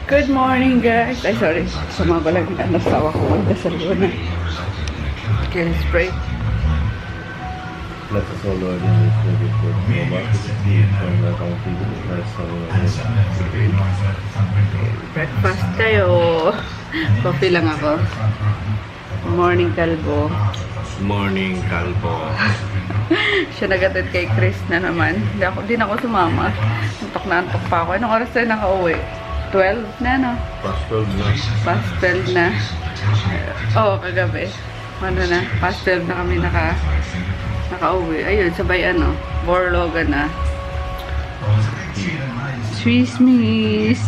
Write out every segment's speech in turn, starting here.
Good morning, guys. Ay, sorry. Sumabalag na nasawa ko. Magdasal ko na. Okay, let's pray. Bless us, O Lord, in this day before the market from the country to Christ our Breakfast tayo. Coffee lang ako. Morning, kalbo. Morning, Kalbo. Siya nagatid kay Chris na naman. Di na ako sumama. Antok na antok pa ako. Anong oras tayo nakauwi? 12 na, no? Past 12 na. Past 12 na. Oo, kagabi. Ano na? Past 12 na kami nakauwi. Ayun, sabay ano, Borloga na. Swiss miss.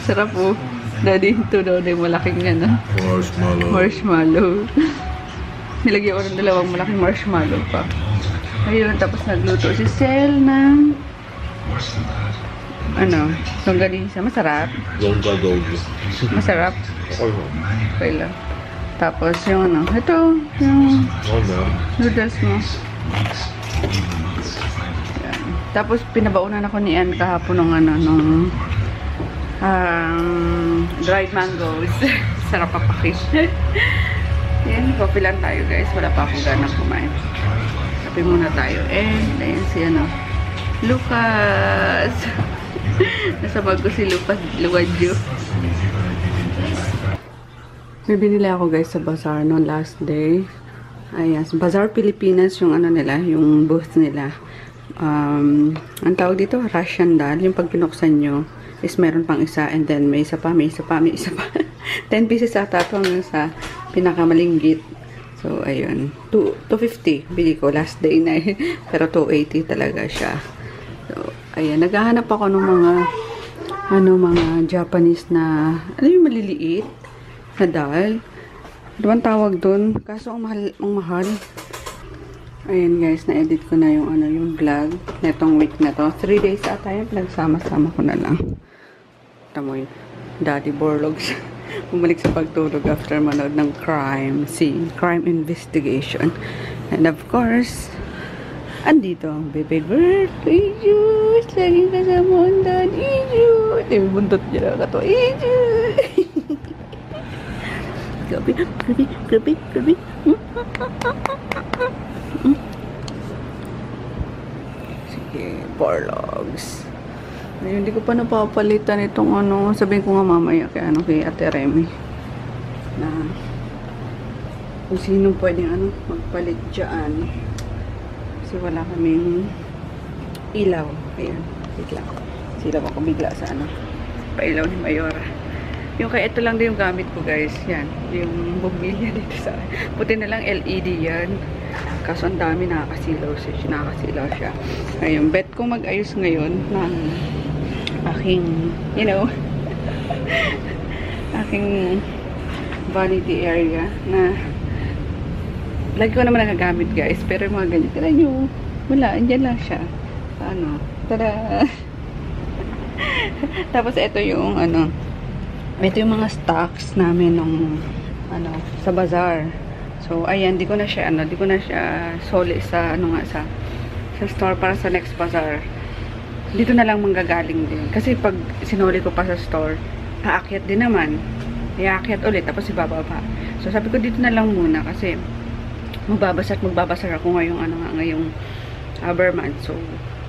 Sarap po. Daddy, ito daw na yung malaking ano. Marshmallow. Nilagyan ko ng dalawang malaking marshmallow pa. Ayun, tapos nagluto si Sel ng ano, longganisa. Masarap. Masarap. Okay lang. Tapos yung ano, ito, yung noodles mo. Yan. Tapos pinabaunan ako ni Ann kahapon ng ano, nung dried mangoes. Sarap papakit. Yan, coffee lang tayo guys. Wala pa akong ganang kumain. Kape muna tayo. And, ayan si ano, Lucas. Nasabag ko si Lucas Luwadyo. May binili ako guys sa bazaar noon last day. Ayan, Bazaar Pilipinas yung ano nila, yung booth nila. Ang tawag dito, Russian doll. Yung pag pinuksan nyo, is meron pang isa. And then may isa pa, may isa pa, may isa pa. 10 pieces ata ito hanggang sa pinakamalinggit. So, ayun. 250 bili ko last day na eh. Pero 280 talaga siya. So, ayan. Naghahanap ako ng mga mga Japanese na ano yung maliliit na doll. Ano bang tawag dun? Kaso ang mahal. Ayan guys, na-edit ko na yung yung vlog netong week na to. 3 days ata yung vlog. Sama-sama ko na lang. Tamo yun. Daddy Borlogs. Bumalik sa pagtulog after manood ng crime scene, crime investigation. And of course, andito ang baby bird, Ixus! Laging kasama ang dad, Ixus! May buntot niya na kato, Ixus! Grabe, grabe, grabe, grabe. Sige, Borlogs. Ayun, hindi ko pa napapalitan itong ano, sabihin ko nga mamaya kay Ate Remy na kung sino pwedeng magpalit dyan kasi wala kaming ilaw. Ayan, bigla sila ako bigla sa pailaw ni Mayora. Yung kaya ito lang din yung gamit ko guys, yan yung bumbilya dito sa puti na lang LED yan, kaso ang dami nakakasilaw siya. Ayun, bet kong mag-ayos ngayon ng aking, aking vanity area na lagi ko naman nagagamit guys, pero yung mga ganyan, tira nyo, wala, andyan lang siya. Tada! Tapos ito yung ito yung mga stocks namin nung sa bazaar. So ayan, di ko na siya soli sa sa store para sa next bazaar. Dito na lang manggagaling din. Kasi pag sinuli ko pa sa store, aakyat din naman. Iaakyat ulit, tapos ibababa. So, sabi ko dito na lang muna kasi magbabasar ako ngayong Burman. So,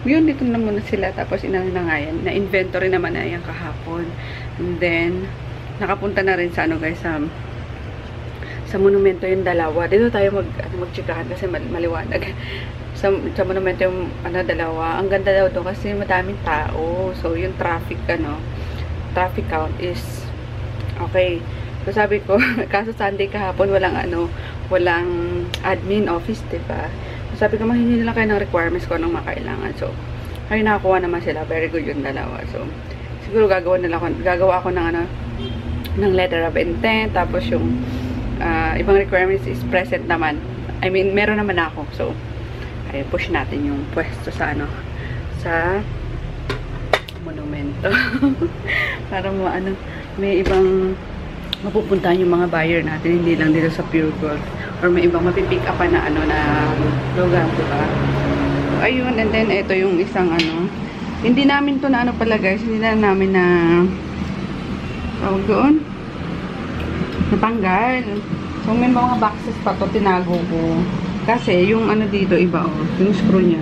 yun, dito na muna sila. Tapos, inanangayan. Na-inventory naman na yan kahapon. And then, nakapunta na rin sa guys, sa monumento yung dalawa. Dito tayo magtsikahan kasi maliwanag. Sa monumento yung dalawa. Ang ganda daw to kasi madaming tao. So, yung traffic count is okay. So, sabi ko, kaso Sunday kahapon, walang admin office, diba? So, sabi ko, mahingi nila kayo ng requirements ko anong makailangan. So, ay nakakuha naman sila. Very good yung dalawa. So, siguro gagawa ako ng letter of intent. Tapos yung ibang requirements is present naman. I mean, meron naman ako. So, ay push natin yung pwesto sa sa monumento. Para may ibang mapupuntahan yung mga buyer natin, hindi lang dito sa Pure Gold. Or may ibang mapipick up na lugar, diba? So, ayun, and then ito yung isang hindi namin to na pala guys, hindi na namin na tawag doon, natanggal. So, may mga boxes pa to, tinago ko. Kasi, yung ano dito, iba, oh, yung screw niya.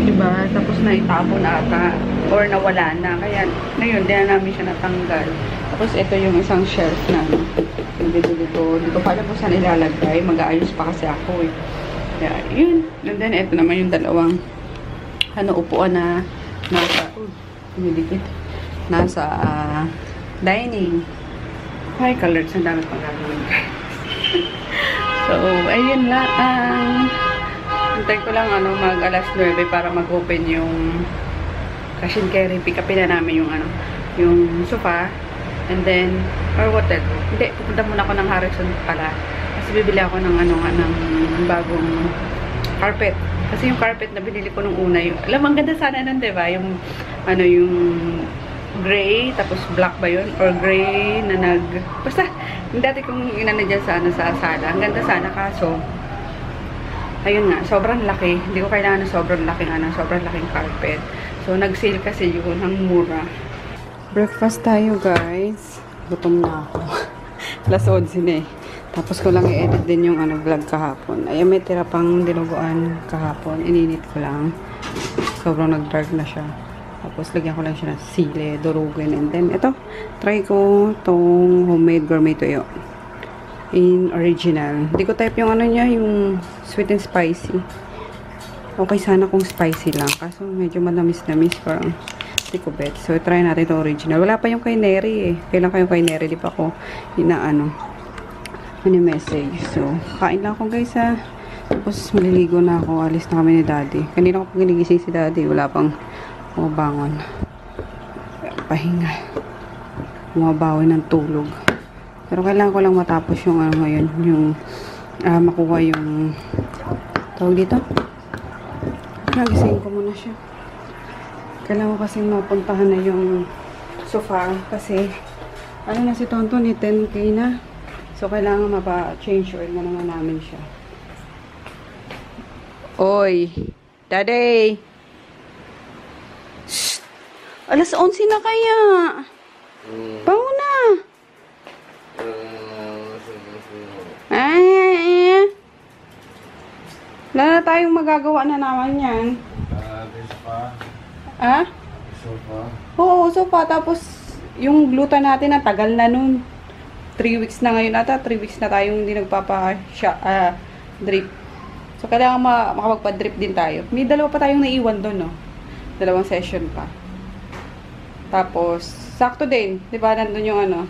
Diba? Tapos, naitapon ata. Or nawala na. Kaya, ngayon, di na namin siya natanggal. Tapos, ito yung isang shelf na, dito. Hindi ko pa alam kung saan ilalagay. Mag-aayos pa kasi ako, eh. Kaya, yun. And then, ito naman yung dalawang, upuan na, nasa, dining. Hi, colors. Ang dami pang gagawin. So, ayun lang. Hintay ko lang, mag alas 9 para mag-open yung cash and carry. Pick upin na namin yung, yung sofa. And then, or what else? Hindi, pupunta muna ako ng Harrison pala. Kasi bibili ako ng, ng bagong carpet. Kasi yung carpet na binili ko nung una, alam, ang ganda sana nun, diba? Yung, yung gray, tapos black ba yun? Or gray na basta, yung dati kong inano dyan sa, sa sala. Ang ganda sana, kaso, ayun nga, sobrang laki. Hindi ko kailangan ng sobrang laking carpet. So, nag-sale kasi yun, ng mura. Breakfast tayo, guys. Gutom na ako. Alas 11 na eh. Tapos ko lang i-edit din yung vlog kahapon. Ayan, may tira pang dinuguan kahapon. Ininit ko lang. Sobrang nag-dark na siya. Tapos, lagyan ko lang siya ng sili, durugin. And then, ito, try ko tong homemade gourmet tuyo. In original. Hindi ko type yung niya, yung sweet and spicy. Okay sana kung spicy lang. Kaso, medyo manamis-namis. Parang, hindi ko bet. So, try natin itong original. Wala pa yung kay Neri eh. Kailan kayong kay Neri? Di pa ako message. So, kain lang ako guys ha. Tapos, maliligo na ako. Alis na kami ni Daddy. Kanina ko pag ginigising si Daddy. Wala pang umabangon. Pahinga. Umabawi ng tulog. Pero kailangan ko lang matapos yung ngayon. Yung makuha yung tawag dito. Nagising ko muna siya. Kailangan ko kasi mapuntahan na yung sofa. Kasi na si Tonton ni 10K na. So, kailangan mapa-change oil na naman namin siya. Oy! Daddy! Shh! Alas 11 na kaya! Bango na! Ay! Wala na tayong magagawa na naman yan. Ah? Sofa? Oo, sofa. Tapos, yung gluta natin, tagal na nun. 3 weeks na ngayon ata. 3 weeks na tayong hindi nagpapa-drip. So, kailangan makapagpa-drip din tayo. May dalawa pa tayong naiwan doon, no? 2 session pa. Tapos, sakto din. Diba, nandun yung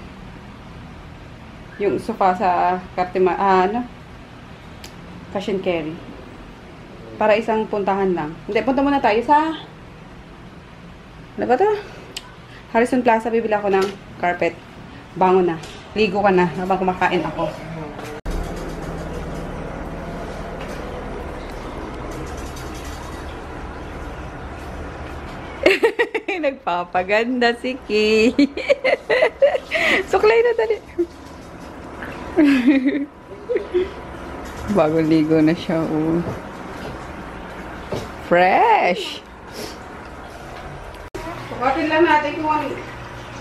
yung sofa sa Kartima, cash and carry. Para isang puntahan lang. Hindi, punta muna tayo sa ano ba ito? Harrison Plaza, bibili ako ng carpet. Bango na. Ligo ka na habang kumakain ako. Nagpapaganda si Kay. Suklay na dali. Bagong ligo na siya. Oh. Fresh! Sukatin lang natin kung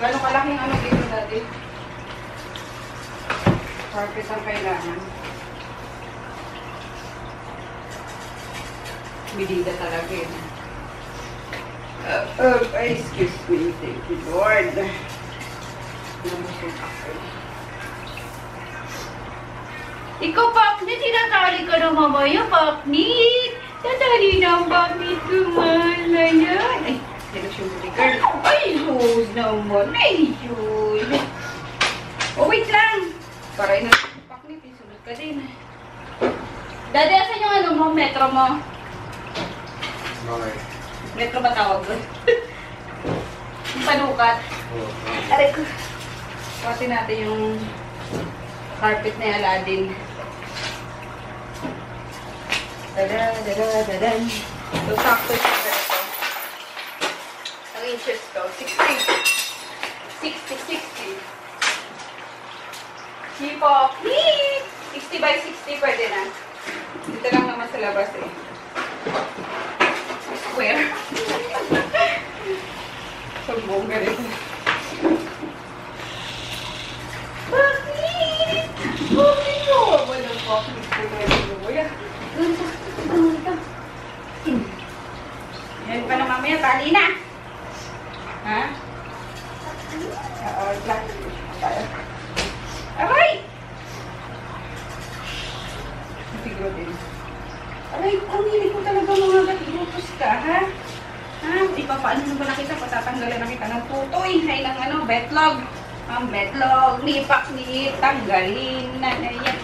gano'ng kalaking dito natin. Carpet ang kailangan. Medida talaga yun. Excuse me. Thank you, Lord. Nabusog ako. Ikaw, Paknit, tinatali ka na mamaya, Paknit. Tatali na ang Paknit kumalayan. Ay, sila syempre, girl. Ay, sus naman. Ay, sus. Oh, wait lang. Para ina Paknit, sunod ka din. Daddy, asan yung metro mo? Okay. Metro ba tawag doon? Yung panukat. Aray ko. Pati natin yung carpet na Aladdin. Dadan. So, sakto siya ito. Ang inches to, 60. Sipo, 60 by 60 pwede na. Dito lang naman sa labas eh. Square. So, buong ganito. Aray! Siguro din. Aray, pumili ko talaga mga gatutos ka, ha? Ha? Paano mo ba nakita? Patatanggalan na kita ng tutoy. Ay, ng ano, betlog. Ang betlog. Nipak ni tanggalin na yan.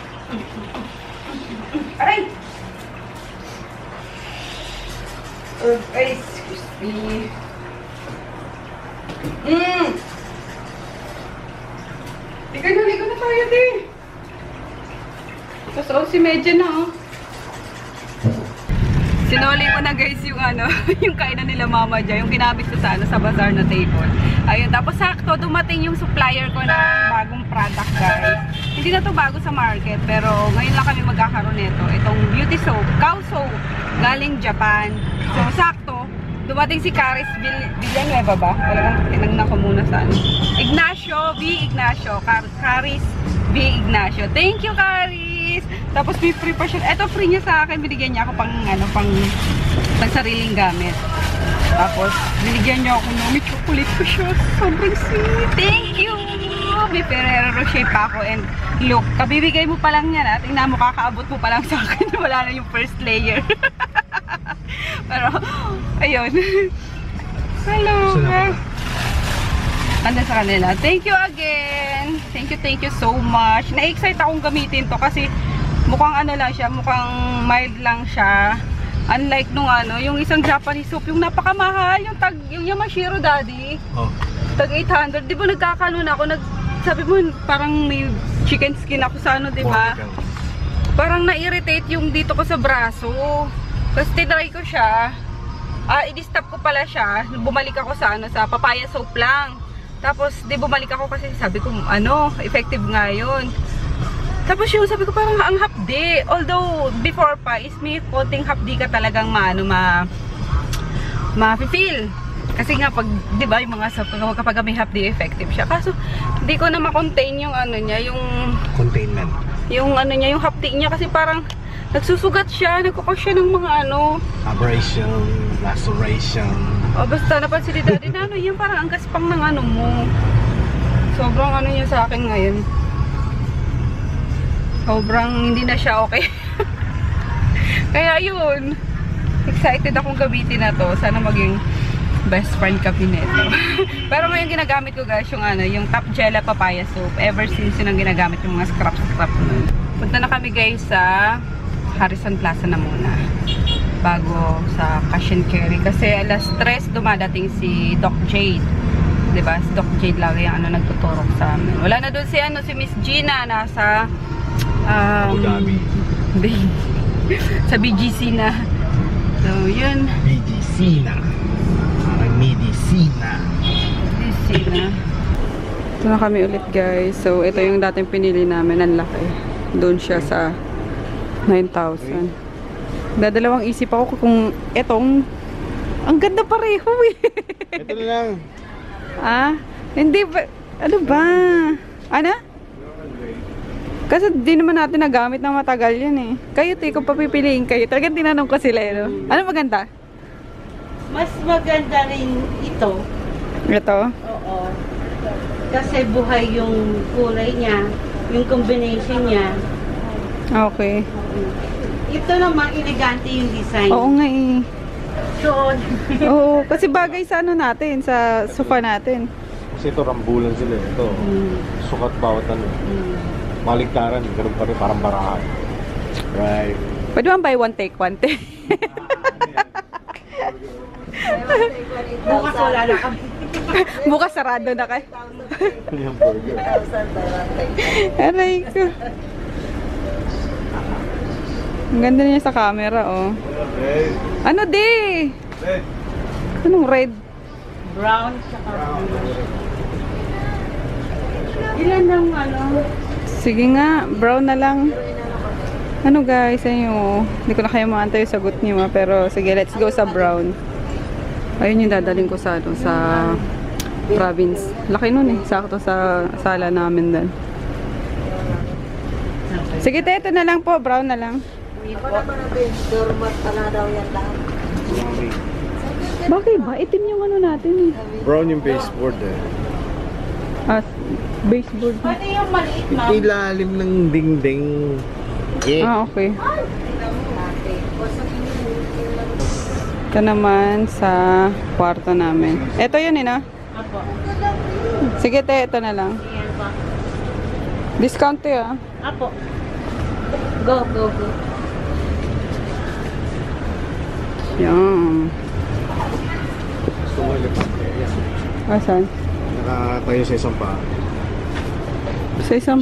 Aray! Ay, excuse me. Liga na tayo, di. Tapos si medyo na, oh. Sinuli ko na guys yung ano, yung kainan nila mama dyan, yung kinabit ko sa, ano, sa bazaar na table. Ayun, tapos sakto dumating yung supplier ko na bagong product guys. Hindi na to bago sa market, pero ngayon lang kami magkakaroon nito. Itong beauty soap, cow soap, galing Japan. So sakto, dumating si Caris Villanueva ba? Talagang tinagnan ko muna sa ano. Caris V. Ignacio. Thank you, Caris! Tapos may free pa siya. Ito free niya sa akin. Binigyan niya ako pang sariling gamit. Tapos binigyan niya ako ng may chocolate ko siya. Sobrang sweet. Thank you! May Ferrero Rocher pa ako. And look, kabibigay mo pa lang yan. Tingnan mo, kakaabot mo pa lang sa akin. Wala na yung first layer. Pero, ayun. Hello. Ano sa kanila. Thank you again. Thank you so much. Na-excite akong gamitin to kasi mukhang ano lang siya, mukhang mild lang siya. Unlike nung ano, yung isang Japanese soap, yung napakamahal, yung Yamashiro daddy. Oh. Tag 800. Di ba nagkakaroon ako, sabi mo parang may chicken skin ako sa ano, di ba? Parang na-irritate yung dito ko sa braso. Kasi tinry ko siya. I-stop ko pala siya. Bumalik ako sa ano, sa papaya soap lang. Tapos, di bumalik ako kasi sabi ko, ano, effective nga yun. Tapos yung sabi ko parang ang hapdi. Although, before pa, is may konting hapdi ka talagang ma-feel. Kasi nga, pag, di ba, yung mga soap, kapag may hapdi, effective siya. Kaso, hindi ko na ma-contain yung ano niya, yung... Containment. Yung ano niya, yung hapdi niya. Kasi parang, nagsusugat siya, nagkukos siya ng mga ano... Abrasion, laceration... O basta napansin ni daddy na ano yan, parang ang gaspang ng ano mo. Sobrang ano niya sa akin ngayon. Sobrang hindi na siya okay. Kaya yun, excited akong gamitin na to. Sana maging best friend kami nito. Pero ngayon ginagamit ko guys yung ano, yung Top Jella Papaya Soap. Ever since yun ang ginagamit yung mga scrap nun. Punta na kami guys sa Harrison Plaza na muna. Bago sa cash and carry. Kasi alas 3 dumadating si Doc Jade. Diba? Si Doc Jade lang yung ano, nagtuturok sa amin. Wala na doon si, ano, si Miss Gina. Nasa Abu Dhabi. Sa BGC na. So, yun. BGC na. Medicina. Medicina. Ito na kami ulit guys. So, ito yung dating pinili namin. Ang laki. Doon siya sa 9,000. Dadalawang isip ako kung etong ang ganda pareho eh. Ito na lang. Hindi ba? Ano ba? Ano? Kasi di naman natin nagamit ng matagal yan eh. Kayo kung papipiliin kayo. Talagang tinanong ko sila eh. No? Ano maganda? Mas maganda rin ito. Ito? Oo. Kasi buhay yung kulay niya. Yung combination niya. Okay. Ito naman, elegante yung design. Oo nga eh. So, oo, kasi bagay sa ano natin, sa sofa natin. Kasi ito, rambulan sila. Ito, sukat bawat ano. Maligtaran, ganun pa rin, parang barahan. Right. Pwede bang buy one take one take? bukas wala na kami. Bukas sarado na kayo. Yung burger. Aray ko. Ang ganda niya sa camera, oh. Red. Ano, di? Red. Anong red? Brown, tsaka ilan ng ano? Sige nga, brown na lang. Ano guys, ayun, hindi ko na kayo maantay yung sagot niyo, pero sige, let's go sa brown. Ayun yung dadaling ko sa, ano, sa province. Laki nun eh, sakto sa sala namin doon. Sige, ito na lang po, brown na lang. Bakit ba? Itim yung ano natin eh. Brown yung baseboard eh. Baseboard. Pwede yung maliit, ma'am. Ilalim ng dingding. Yeah. Okay. Ito naman sa kwarto namin. Ito yun no? Apo. Sige te, ito na lang. Ayan po. Discount te Apo. Go, go, go. Yan. Gusto mo elepante? Yan. Asan? Nakatayo sa isang paa. Sa isang...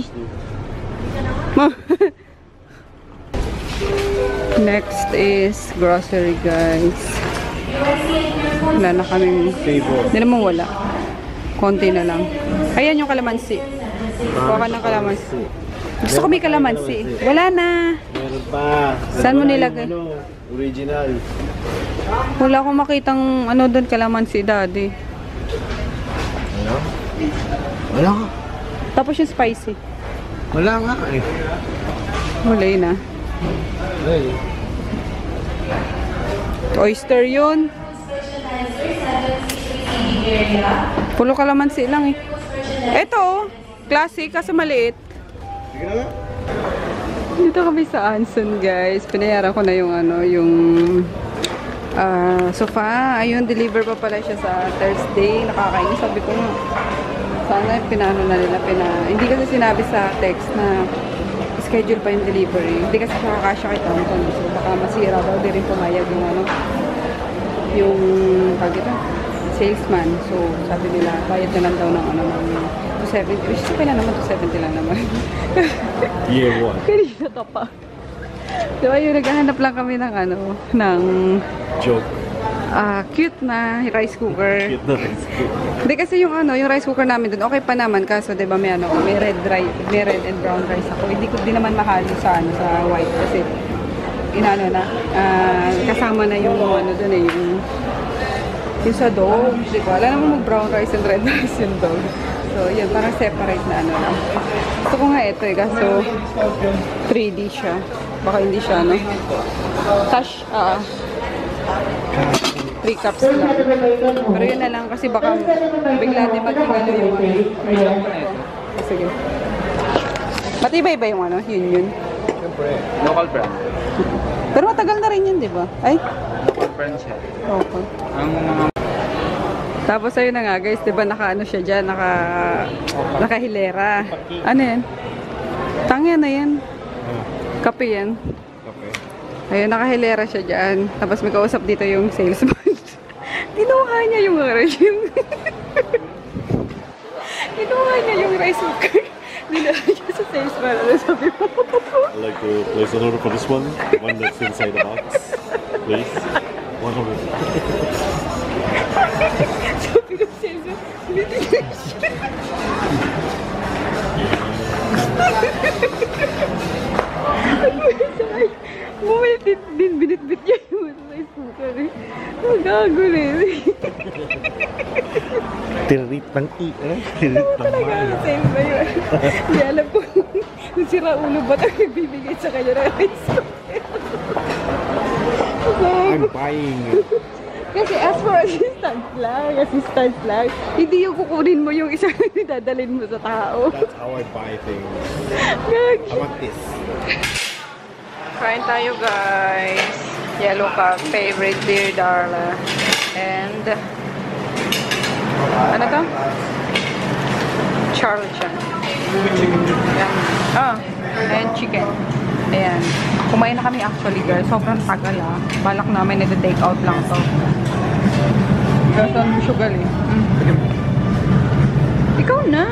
Next is grocery, guys. Wala na kaming... Table. Hindi naman wala. Konti na lang. Ayan yung kalamansi. Kuha ka ng kalamansi. Gusto ko may kalamansi. Wala na. Meron pa. Saan mo nilagay? Ano, original. Wala akong makitang ano doon kalamansi, daddy. Ano? Wala ka. Tapos yung spicy. Wala nga eh. Wala yun ah. Hey. Oyster yun. Pulo kalamansi lang eh. Ito, classic kasi maliit. Sige na nga. Dito kami sa Anson, guys. Pinayaran ko na yung ano, yung sofa. Ayun, deliver pa pala siya sa Thursday. Nakakainis. Sabi ko, sana pinano na nila. Hindi kasi sinabi sa text na schedule pa yung delivery. Hindi kasi kakasya kay Anton. So, baka masira daw. Di rin pumayag yung ano, yung salesman. So, sabi nila, bayad na lang daw ng ano, ng 270. Which is okay na naman, 270 lang naman. Yeah, what? Kanina ka pa. Diba yung naghahanap lang kami ng ano, ng Joke. cute na rice cooker. Cute na rice cooker. Hindi kasi yung ano, yung rice cooker namin dun, okay pa naman kaso 'di ba may ano, may red and brown rice ako. Hindi ko din naman mahalo sa ano, sa white kasi inano na kasama na yung ano dun eh, yung sa dog, 'di ba? Wala namang mag-brown rice and red rice yung dog. So, yun, parang separate na ano lang. Gusto ko nga ito eh, kaso 3D siya. Baka hindi siya, no? Tash, 3 cups lang. Pero yun na lang kasi baka bigla din mag-ingalo yung sige. Matibay ba yung ano? Yun. Siyempre. Local brand. Pero matagal na rin yun, di ba? Ay? Local brand siya. Okay. Ang mga... Tapos ayun na nga guys, di ba naka-ano siya dyan, nakahilera. Ano yan? Tangya na yan. Kape yan. Okay. Ayun, nakahilera siya dyan. Tapos may kausap dito yung salesman. Kinuha niya yung Kinuha niya yung rice cooker. Dinala niya sa salesman. Ano sabi mo? I'd like to place an order for this one. The one that's inside the box. Please. 100. Sabi ng salesman, Bumalik din, binitbit niya yung rice cooker eh. Ang gago rin. Tirit ng Tirit ng Talaga ang salesman yun. Hindi alam ko kung sira ulo ba ito nagbibigay sa kanya ng rice cooker. I'm buying it. Kasi as for assistance lang, hindi yung kukunin mo yung isang dadalhin mo sa tao. That's how I buy things. Gag. I want this. Kain tayo guys. Yellow cup, favorite beer, Darla. And ano to? Charlton. And chicken. Ayan. Kumain na kami actually guys. Sobrang tagal Balak namin nag-take out lang to. Kasi ang sugar eh. Ikaw na.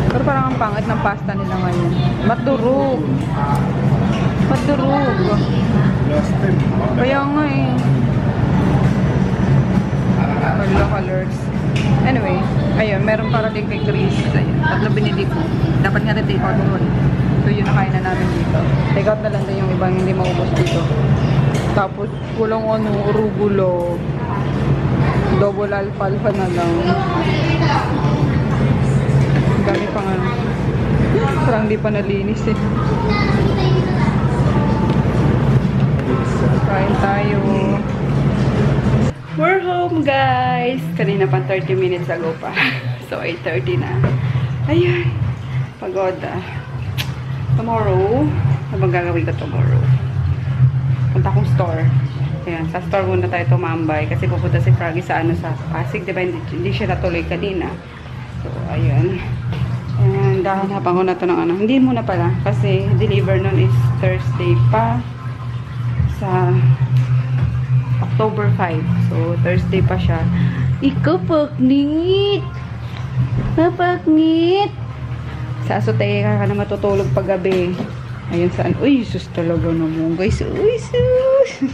Pero parang ang pangit ng pasta nila ngayon. Maturog. Last time. Kaya nga eh. Wala colors. Anyway, ayun, meron para din kay Chris. Ayun, 3 binili ko. Dapat nga rin take out mo. So yun na kain na namin dito. Take out na lang din yung ibang hindi maubos dito. Tapos kulang rugulo. Double alfalfa na lang. Dami pang ano. Parang di pa nalinis eh. Kain tayo. We're home, guys. Kanina pa 30 minutes ago pa. So, 8:30 na. Ayan. Pagod ah. Tomorrow, ano bang gagawin ko tomorrow? Punta akong store. Ayan, sa store muna tayo tumambay. Kasi pupunta si Froggy sa sa Pasig. Diba, hindi siya natuloy kanina. So, ayan. And hanapan ko na to ng ano. Hindi muna pala. Kasi deliver nun is Thursday pa. Sa October 5. So, Thursday pa siya. Ikaw, paknit! Napaknit! Sa asoteya ka na matutulog paggabi. Ayun saan. Uy, sus talaga naman, guys. Uy, sus!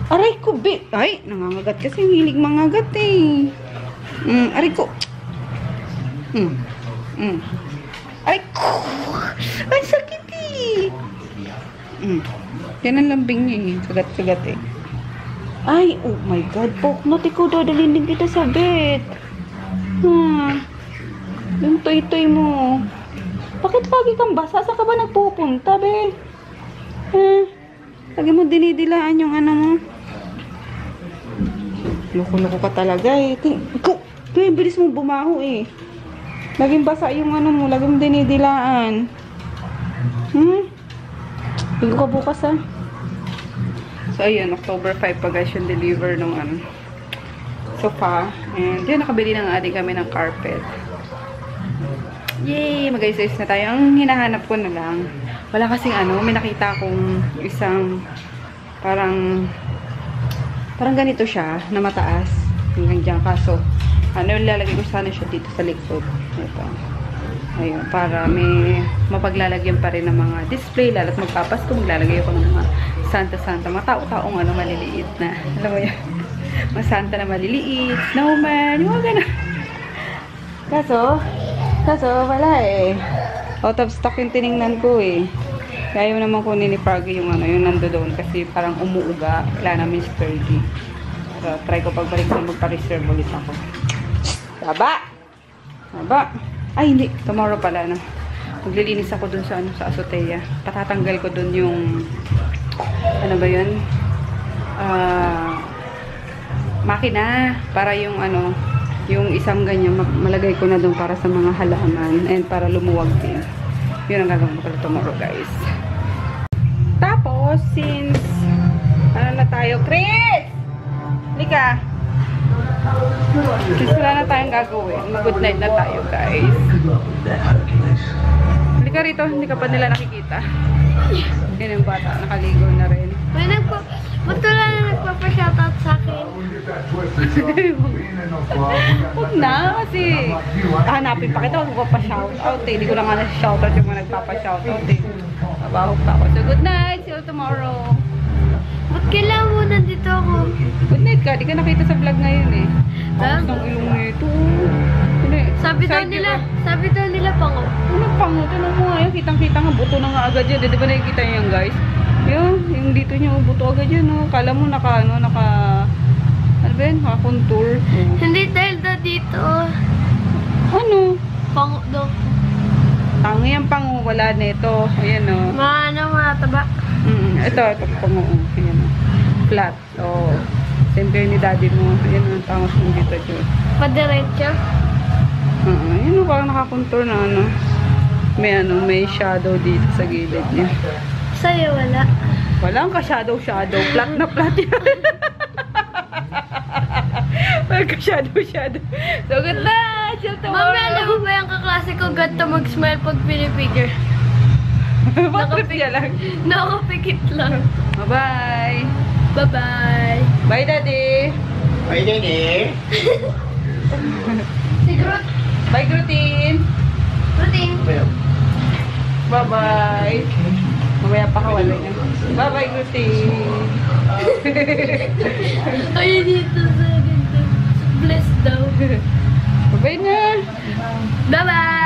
Aray ko, be! Ay, nangangagat kasi. Hilig mangagat eh. Aray ko. Aray ko! Ang sakit eh! Yan ang lambing niya eh. Kagat-kagat eh. Ay, oh my God. Poknot, ikaw dadalhin din kita sa bed. Yung toy-toy mo. Bakit lagi kang basa? Saan ka ba nagpupunta, be? Lagi mo dinidilaan yung ano mo. Loko-loko ka talaga eh. Ikaw, bilis mo bumaho eh. Laging basa yung ano mo. Laging dinidilaan. Tingko ka bukas ah. So, ayan. October 5 pa guys yung deliver ng ano, sofa. And yun, nakabili na nga din kami ng carpet. Yay! Mag-ayos-ayos na tayo. Ang hinahanap ko na lang, wala kasing ano, may nakita akong isang parang ganito siya, na mataas. Hanggang dyan. Kaso, ano, lalagay ko sana siya dito sa likod. Ito. Ayun, para may mapaglalagyan pa rin ng mga display. Lalo't magpapasko, maglalagay ako ng mga santa-santa. Mga tao-taong ano, maliliit na. Alam mo yan? Mga santa na maliliit. Snowman. Yung mga gano'n. Kaso, wala eh. Out of stock yung tinignan ko eh. Kaya yun naman kunin ni Froggy yung ano, yung nando doon. Kasi parang umuuga. Kailangan namin sturdy. So, try ko pagbalik na magpa-reserve ulit ako. Baba! Ay, hindi. Tomorrow pala, no? Maglilinis ako dun sa, sa azotea. Patatanggal ko dun yung, ano ba yun? Makina. Para yung, ano, yung isang ganyan, malagay ko na dun para sa mga halaman. And para lumuwag din. Yun ang gagawin ko pala tomorrow, guys. Tapos, since, ano na tayo? Chris! Lika! Since wala na tayong gagawin, mag-good night na tayo, guys. Halika rito, hindi ka pa nila nakikita. Yan yung bata, nakaligo na rin. May ba't wala na nagpapa-shoutout sa akin? Huwag na, kasi hanapin pa kita, magpapa-shoutout eh. Hindi ko lang nga na-shoutout yung mga nagpapa-shoutout eh. Mabahog pa ako. So, good night, see you tomorrow. Ba't kailangan mo nandito ako? Good night ka, di ka nakita sa vlog ngayon eh. Tapos ng ilong nito. Sabi daw nila pango. Ano pango? Tanong mo nga, kitang-kita nga, buto na nga agad yan. Di ba nakikita nyo yan, guys? Yung dito nyo, buto agad yan. No? Kala mo ano ba yun? Naka-contour. Hindi dahil daw dito. Ano? Pango daw. Tango yan, pango. Wala na ito. Ayan o. Mataba. Ito pango. Ayan o. Flat. O. Siyempre ni daddy mo. Ayan o, tangos mo dito. Padiretso. Ayan o, parang naka-contour na ano. May shadow dito sa gilid niya. Sa'yo wala. Walang ka-shadow. Flat na flat yan. Walang ka-shadow. So, good night! Till tomorrow! Mami, alam mo ba yung kaklase ko ganito mag-smile pag pinipigure? Bakit niya lang? Nakapikit lang. Bye-bye! Bye-bye! Bye, Daddy! Bye, Daddy! Si Groot! Bye, Grootine! Grootine! Bye-bye! Mamaya pa kawala niya. Bye-bye, Grootine! Ay, dito sa ganito. Bless daw. Bye-bye na! Bye-bye!